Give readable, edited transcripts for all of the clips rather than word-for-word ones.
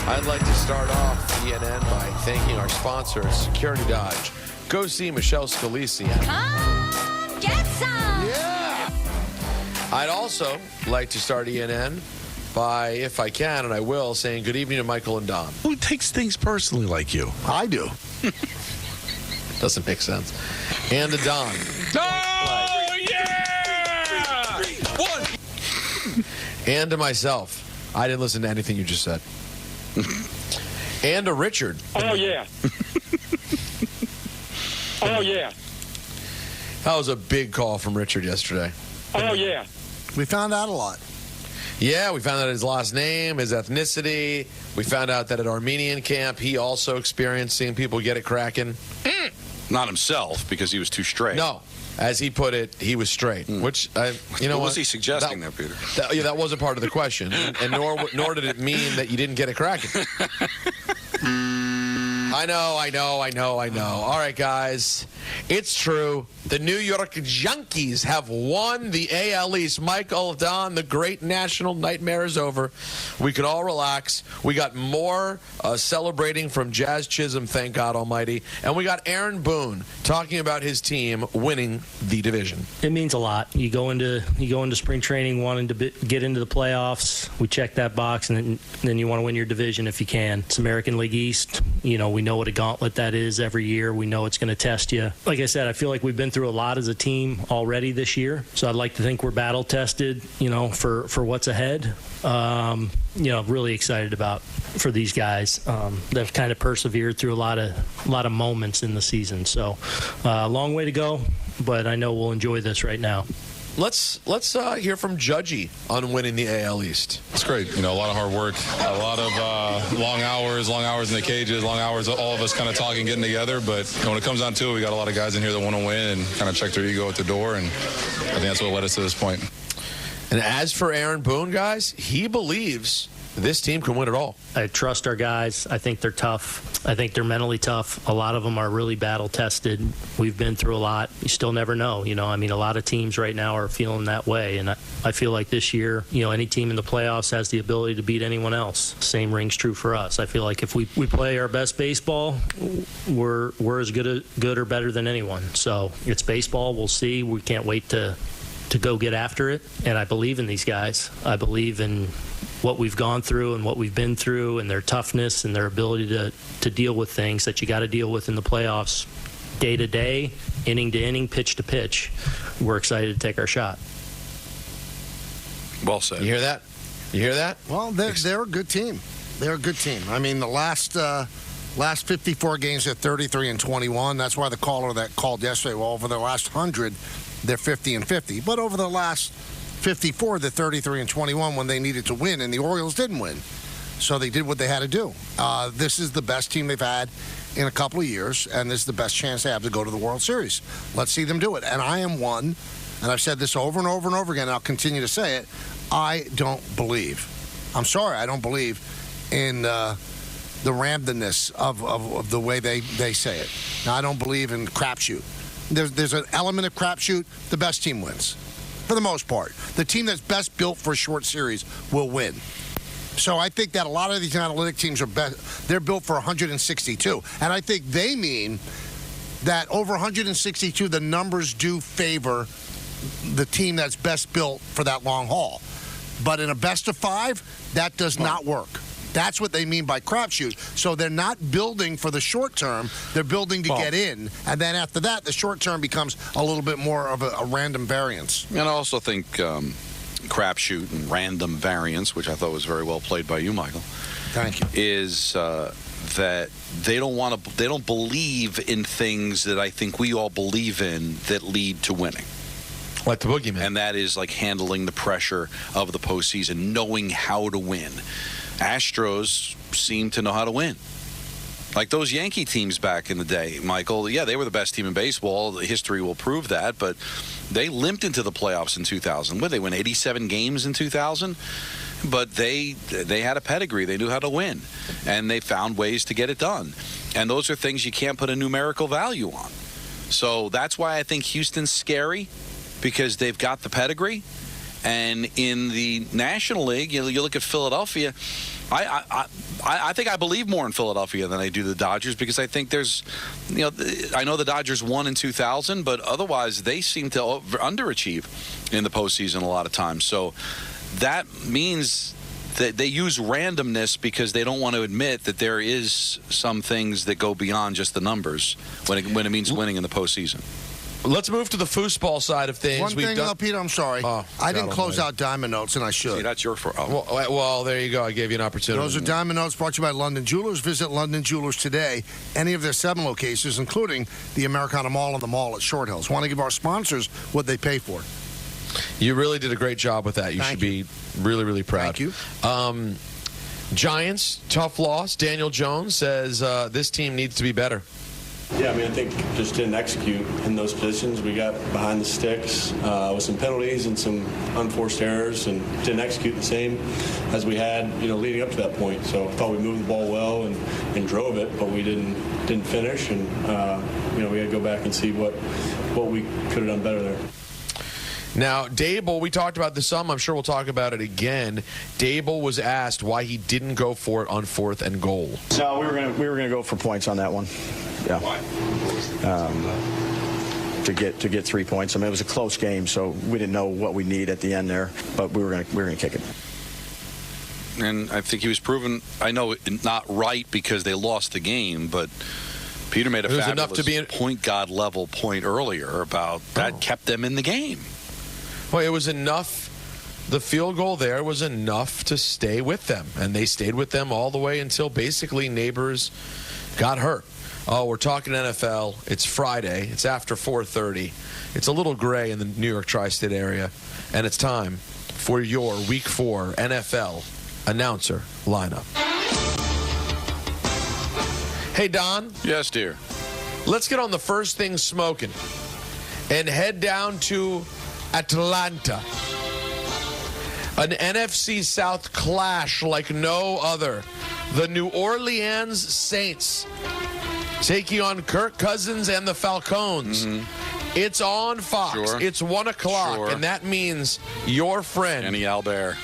I'd like to start off ENN by thanking our sponsor, Security Dodge. Go see Michelle Scalisi. Come get some! Yeah! I'd also like to start ENN by, if I can, and I will, saying good evening to Michael and Don. Who takes things personally like you? I do. Doesn't make sense. And to Don. Oh, yeah! 3, 1. And to myself. I didn't listen to anything you just said. And to Richard. Oh, yeah. Oh, yeah. That was a big call from Richard yesterday. Oh, yeah. We found out a lot. Yeah, we found out his last name, his ethnicity. We found out that at Armenian camp, he also experienced seeing people get it cracking. Not himself, because he was too straight. No. As he put it, he was straight. Which, you know what what? was he suggesting there, Peter? That wasn't part of the question. And nor did it mean that you didn't get it cracking. I know. All right, guys. It's true. The New York Yankees have won the AL East. Michael, Don, the great national nightmare is over. We could all relax. We got more celebrating from Jazz Chisholm, thank God Almighty. And we got Aaron Boone talking about his team winning the division. It means a lot. You go into spring training wanting to get into the playoffs. We check that box, and then you want to win your division if you can. It's American League East. You know, we know what a gauntlet that is every year. We know it's going to test you. Like I said, I feel like we've been through a lot as a team already this year. So I'd like to think we're battle tested, you know, for what's ahead. You know, really excited for these guys that have kind of persevered through a lot of moments in the season. So a long way to go, but I know we'll enjoy this right now. Let's hear from Judgy on winning the AL East. It's great. You know, a lot of hard work, a lot of long hours in the cages, long hours, all of us kind of talking, getting together. But you know, when it comes down to it, we got a lot of guys in here that want to win and kind of check their ego at the door. And I think that's what led us to this point. And as for Aaron Boone, guys, he believes this team can win it all. I trust our guys. I think they're tough. I think they're mentally tough. A lot of them are really battle-tested. We've been through a lot. You still never know. You know, I mean, a lot of teams right now are feeling that way. And I feel like this year, you know, any team in the playoffs has the ability to beat anyone else. Same rings true for us. I feel like if we play our best baseball, we're as good or better than anyone. So it's baseball. We'll see. We can't wait to go get after it. And I believe in these guys. I believe in what we've gone through and what we've been through and their toughness and their ability to deal with things that you got to deal with in the playoffs day to day, inning to inning, pitch to pitch. We're excited to take our shot. Well said. You hear that? You hear that? Well, they're a good team. They're a good team. I mean, the last 54 games, they're 33-21. That's why the caller that called yesterday, well, over the last 100, they're 50-50. But over the last 54, they're 33-21 when they needed to win, and the Orioles didn't win. So they did what they had to do. This is the best team they've had in a couple of years, and this is the best chance they have to go to the World Series. Let's see them do it. And I am one, and I've said this over and over and over again, and I'll continue to say it, I don't believe. I'm sorry, I don't believe in the randomness of the way they say it. Now, I don't believe in crapshoot. There's an element of crapshoot. The best team wins, for the most part. The team that's best built for a short series will win. So I think that a lot of these analytic teams they're built for 162. And I think they mean that over 162, the numbers do favor the team that's best built for that long haul. But in a best of 5, that does not work. That's what they mean by crapshoot. So they're not building for the short term. They're building to get in. And then after that, the short term becomes a little bit more of a random variance. And I also think crapshoot and random variance, which I thought was very well played by you, Michael. Thank you. Is that they don't believe in things that I think we all believe in that lead to winning. Like the boogeyman. And that is like handling the pressure of the postseason, knowing how to win. Astros seem to know how to win. Like those Yankee teams back in the day, Michael, yeah, they were the best team in baseball. History will prove that, but they limped into the playoffs in 2000. They won 87 games in 2000, but they had a pedigree. They knew how to win, and they found ways to get it done. And those are things you can't put a numerical value on. So that's why I think Houston's scary, because they've got the pedigree. And in the National League, you look at Philadelphia. I think I believe more in Philadelphia than I do the Dodgers, because I think there's, I know the Dodgers won in 2000, but otherwise they seem to underachieve in the postseason a lot of times. So that means that they use randomness because they don't want to admit that there is some things that go beyond just the numbers when it means winning in the postseason. Let's move to the foosball side of things. One thing, Peter, I'm sorry. I didn't close out Diamond Notes, and I should. See, that's your fault. Well, there you go. I gave you an opportunity. Those are Diamond Notes brought to you by London Jewelers. Visit London Jewelers today. Any of their 7 locations, including the Americana Mall and the mall at Short Hills. Want to give our sponsors what they pay for. You really did a great job with that. You should be really, really proud. Thank you. Giants, tough loss. Daniel Jones says this team needs to be better. Yeah, I think just didn't execute in those positions. We got behind the sticks with some penalties and some unforced errors, and didn't execute the same as we had, leading up to that point. So I thought we moved the ball well and drove it, but we didn't finish, and we had to go back and see what we could have done better there. Now, Dable, we talked about this some. I'm sure we'll talk about it again. Dable was asked why he didn't go for it on 4th and goal. No, we were gonna go for points on that one. Yeah. To get 3 points. It was a close game, so we didn't know what we need at the end there, but we were gonna kick it. And I think he was proven, I know, not right because they lost the game, but Peter made a fabulous point God level point earlier about that kept them in the game. Well, it was enough. The field goal there was enough to stay with them, and they stayed with them all the way until basically Neighbors got hurt. Oh, we're talking NFL. It's Friday. It's after 4:30. It's a little gray in the New York tri-state area, and it's time for your Week 4 NFL announcer lineup. Hey, Don. Yes, dear. Let's get on the first thing smoking and head down to Atlanta. An NFC South clash like no other. The New Orleans Saints taking on Kirk Cousins and the Falcons. It's on Fox. Sure. It's 1 o'clock, Sure. and that means your friend Kenny Albert.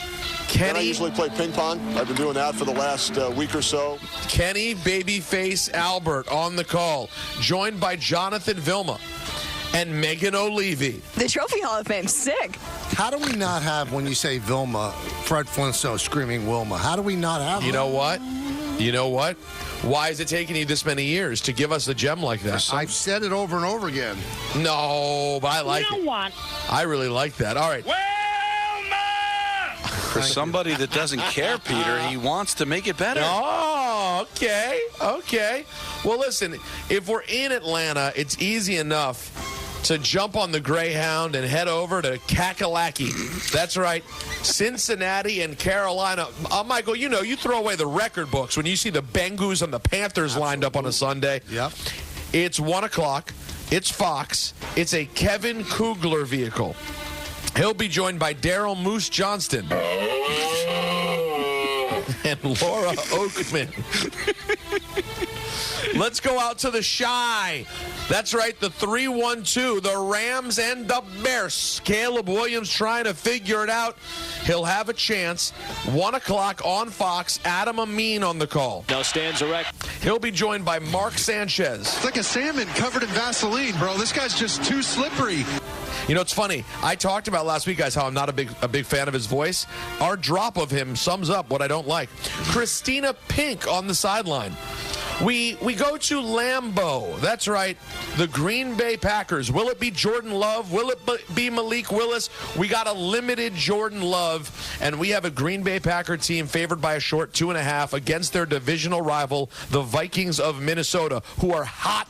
I usually play ping pong. I've been doing that for the last week or so. Kenny Babyface Albert on the call, joined by Jonathan Vilma and Megan O'Leary. The Trophy Hall of Fame, sick. How do we not have, when you say Vilma, Fred Flintstone screaming Wilma? How do we not have You know what? Why is it taking you this many years to give us a gem like that? I've said it over and over again. No, but I like it. What? I really like that. All right. For somebody that doesn't care, Peter, he wants to make it better. Oh, okay. Well, listen, if we're in Atlanta, it's easy enough to jump on the Greyhound and head over to Kakalaki. That's right. Cincinnati and Carolina. Michael, you throw away the record books when you see the Bengals and the Panthers lined up on a Sunday. Yep. It's 1 o'clock. It's Fox. It's a Kevin Kugler vehicle. He'll be joined by Daryl Moose Johnston and Laura Oakman. Let's go out to the Shy. That's right, the 3-1-2, the Rams and the Bears. Caleb Williams trying to figure it out. He'll have a chance. 1 o'clock on Fox. Adam Amin on the call. Now stands erect. He'll be joined by Mark Sanchez. It's like a salmon covered in Vaseline, bro. This guy's just too slippery. It's funny. I talked about last week, guys, how I'm not a big fan of his voice. Our drop of him sums up what I don't like. Christina Pink on the sideline. We go to Lambeau. That's right. The Green Bay Packers. Will it be Jordan Love? Will it be Malik Willis? We got a limited Jordan Love, and we have a Green Bay Packer team favored by a short 2.5 against their divisional rival, the Vikings of Minnesota, who are hot,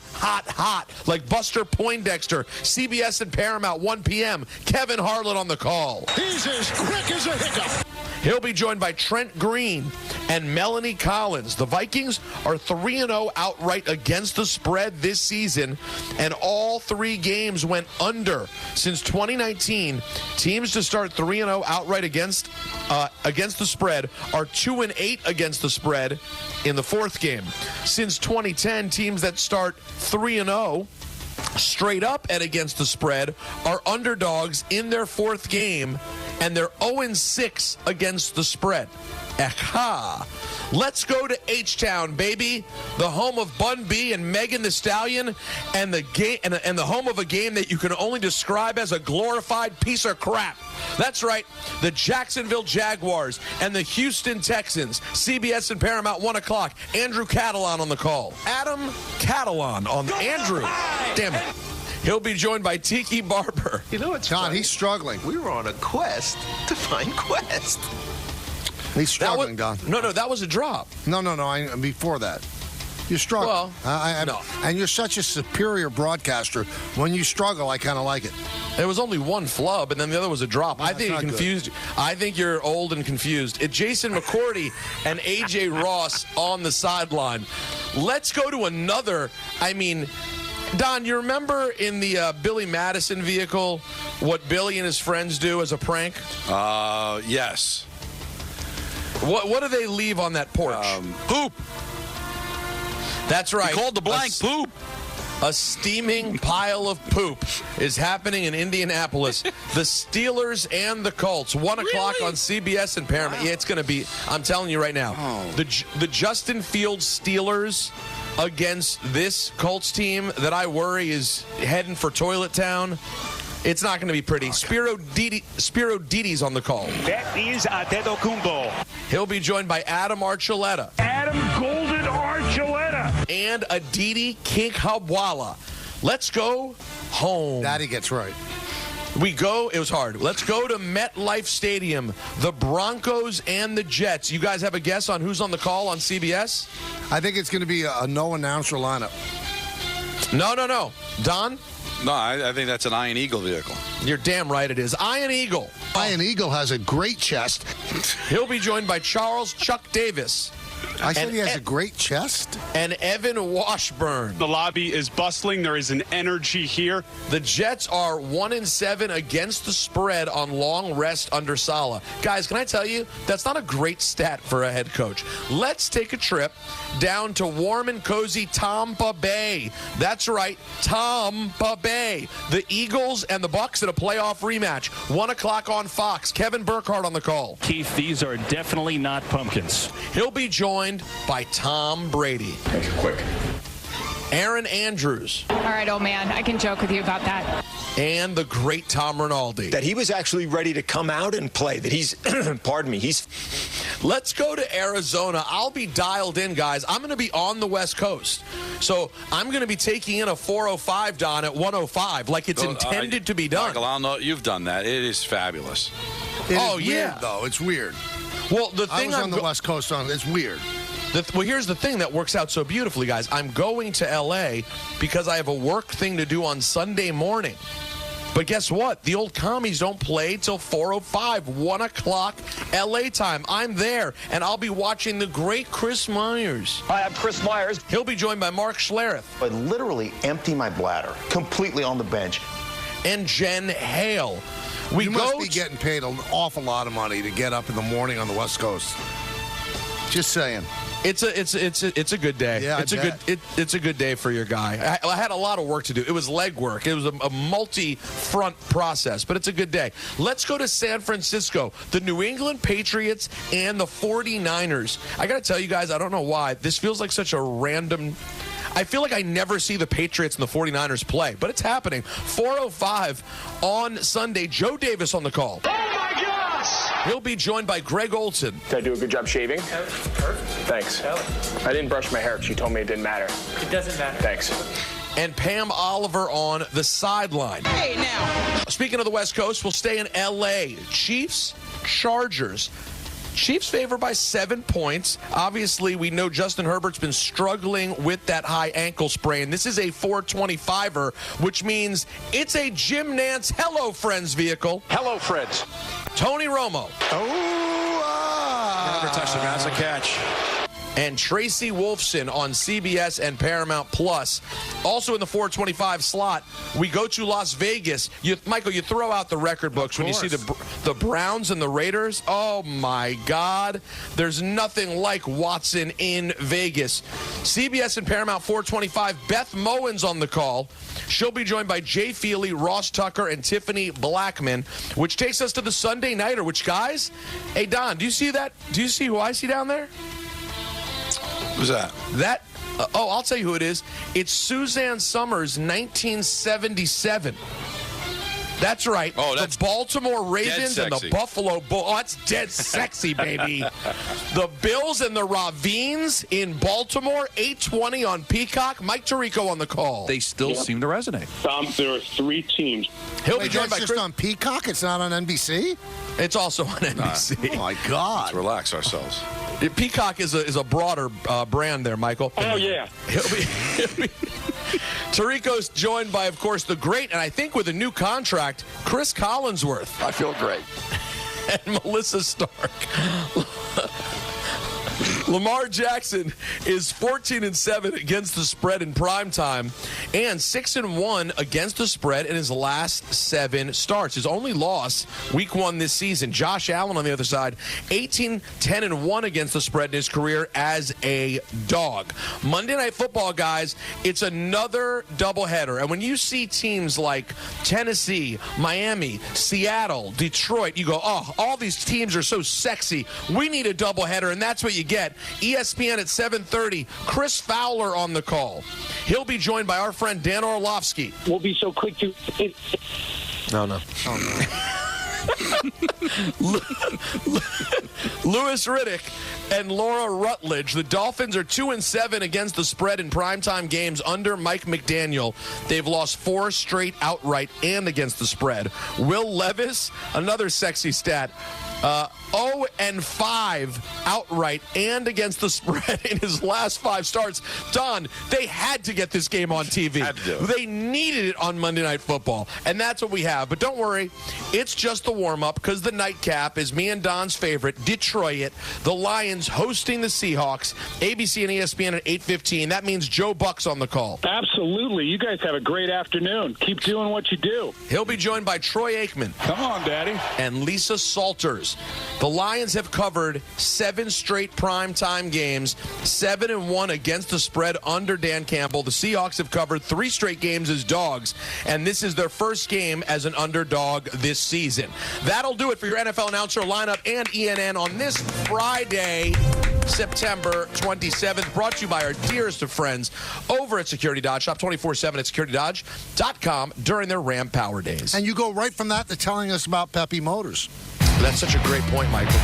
like Buster Poindexter. CBS and Paramount, 1 p.m. Kevin Harlan on the call. He's as quick as a hiccup. He'll be joined by Trent Green and Melanie Collins. The Vikings are 3-0 outright against the spread this season, and all 3 games went under. Since 2019, teams to start 3-0 outright against the spread are 2-8 against the spread in the 4th game. Since 2010, teams that start 3-0 straight up and against the spread are underdogs in their 4th game and they're 0-6 against the spread. Aha. Let's go to H-Town, baby, the home of Bun B and Megan Thee Stallion, and the game and the home of a game that you can only describe as a glorified piece of crap. That's right, the Jacksonville Jaguars and the Houston Texans. CBS and Paramount, 1 o'clock. Andrew Catalan on the call. Adam Catalan on Andrew. Damn it. He'll be joined by Tiki Barber. You know what's John, he's struggling. We were on a quest to find Quest. He's struggling, Don. No, that was a drop. No, before that. You're struggling. Well, no. And you're such a superior broadcaster. When you struggle, I kind of like it. There was only one flub, and then the other was a drop. I think you're confused. Good. I think you're old and confused. It's Jason McCourty and A.J. Ross on the sideline. Let's go to another, Don, you remember in the Billy Madison vehicle what Billy and his friends do as a prank? Yes. What do they leave on that porch? Poop. That's right. He called the blank poop. A steaming pile of poop is happening in Indianapolis. The Steelers and the Colts, 1 o'clock on CBS and Paramount. Wow. Yeah, it's going to be, I'm telling you right now, the Justin Fields Steelers against this Colts team that I worry is heading for Toilet Town. It's not going to be pretty. Spiro Didi's on the call. That is Adetokumbo. He'll be joined by Adam Archuleta. Adam Golden Archuleta. And Aditi Kinkhabwala. Let's go home. That he gets right. It was hard. Let's go to MetLife Stadium. The Broncos and the Jets. You guys have a guess on who's on the call on CBS? I think it's going to be a no-announcer lineup. No. Don? No, I think that's an Iron Eagle vehicle. You're damn right it is. Iron Eagle. Iron Eagle has a great chest. He'll be joined by Charles Chuck Davis. I said he has a great chest. And Evan Washburn. The lobby is bustling. There is an energy here. The Jets are 1-7 against the spread on long rest under Saleh. Guys, can I tell you, that's not a great stat for a head coach. Let's take a trip down to warm and cozy Tampa Bay. That's right, Tampa Bay. The Eagles and the Bucs in a playoff rematch. 1 o'clock on Fox. Kevin Burkhardt on the call. Keith, these are definitely not pumpkins. He'll be joined by Tom Brady. Make it quick. Aaron Andrews. All right, old man, I can joke with you about that. And the great Tom Rinaldi. That he was actually ready to come out and play. That he's, pardon me, Let's go to Arizona. I'll be dialed in, guys. I'm going to be on the West Coast. So I'm going to be taking in a 405, Don, at 105, like it's intended to be done. Michael, I'll know you've done that. It is fabulous. It's weird, though. It's weird. Well, the thing I was on the West Coast. It's weird. Well, here's the thing that works out so beautifully, guys. I'm going to L.A. because I have a work thing to do on Sunday morning. But guess what? The old commies don't play till 4:05, 1 o'clock L.A. time. I'm there, and I'll be watching the great Chris Myers. Hi, I'm Chris Myers. He'll be joined by Mark Schlereth. I literally empty my bladder completely on the bench. And Jen Hale. You must be getting paid an awful lot of money to get up in the morning on the West Coast. Just saying. It's a good day. Yeah, it's a good day for your guy. I had a lot of work to do. It was leg work. It was a multi-front process, but it's a good day. Let's go to San Francisco. The New England Patriots and the 49ers. I got to tell you guys, I don't know why. This feels like such a random... I feel like I never see the Patriots and the 49ers play, but it's happening. 4:05 on Sunday. Joe Davis on the call. Oh, my gosh! He'll be joined by Greg Olson. Did I do a good job shaving? Perfect. Thanks. I didn't brush my hair. She told me it didn't matter. It doesn't matter. Thanks. And Pam Oliver on the sideline. Hey, now. Speaking of the West Coast, we'll stay in L.A. Chiefs, Chargers. Chiefs favored by 7 points. Obviously, we know Justin Herbert's been struggling with that high ankle sprain. This is a 425er, which means it's a Jim Nantz Hello Friends vehicle. Hello, Friends. Tony Romo. Never touched him. That's a catch. And Tracy Wolfson on CBS and Paramount Plus. Also in the 425 slot, we go to Las Vegas. Michael, you throw out the record books when you see the Browns and the Raiders. Oh, my God. There's nothing like Watson in Vegas. CBS and Paramount 425. Beth Mowens on the call. She'll be joined by Jay Feely, Ross Tucker, and Tiffany Blackman, which takes us to the Sunday Nighter, which, guys, hey, Don, do you see that? Do you see who I see down there? Who's that? I'll tell you who it is. It's Suzanne Summers, 1977. That's right. Oh, that's the Baltimore Ravens and the Buffalo Bulls. Oh, that's dead sexy, baby. The Bills and the Ravines in Baltimore, 8:20 on Peacock. Mike Tirico on the call. They still seem to resonate. There are 3 teams. He'll be joined by just on Peacock? It's not on NBC? It's also on NBC. Oh, my God. Let's relax ourselves. Peacock is a broader brand there, Michael. Oh, yeah. He'll be Tirico's joined by, of course, the great, and I think with a new contract, Chris Collinsworth. I feel great. And Melissa Stark. Lamar Jackson is 14-7 against the spread in primetime and 6-1 against the spread in his last 7 starts. His only loss, week 1 this season. Josh Allen on the other side, 18-10-1 against the spread in his career as a dog. Monday Night Football, guys, it's another doubleheader. And when you see teams like Tennessee, Miami, Seattle, Detroit, you go, oh, all these teams are so sexy. We need a doubleheader, and that's what you get. ESPN at 7:30. Chris Fowler on the call. He'll be joined by our friend Dan Orlovsky. We'll be so quick to... No. Louis Riddick and Laura Rutledge. The Dolphins are 2-7 against the spread in primetime games under Mike McDaniel. They've lost 4 straight outright and against the spread. Will Levis, another sexy stat, 0-5 outright and against the spread in his last 5 starts. Don, they had to get this game on TV. They needed it on Monday Night Football, and that's what we have. But don't worry, it's just the warm-up, because the nightcap is me and Don's favorite, Detroit. The Lions hosting the Seahawks. ABC and ESPN at 8:15. That means Joe Buck's on the call. Absolutely. You guys have a great afternoon. Keep doing what you do. He'll be joined by Troy Aikman. Come on, Daddy. And Lisa Salters. The Lions have covered 7 straight primetime games, 7-1 against the spread under Dan Campbell. The Seahawks have covered 3 straight games as dogs, and this is their first game as an underdog this season. That'll do it for your NFL announcer lineup and ENN on this Friday, September 27th. Brought to you by our dearest of friends over at Security Dodge. Shop 24/7 at securitydodge.com during their Ram Power Days. And you go right from that to telling us about Pepe Motors. That's such a great point, Michael.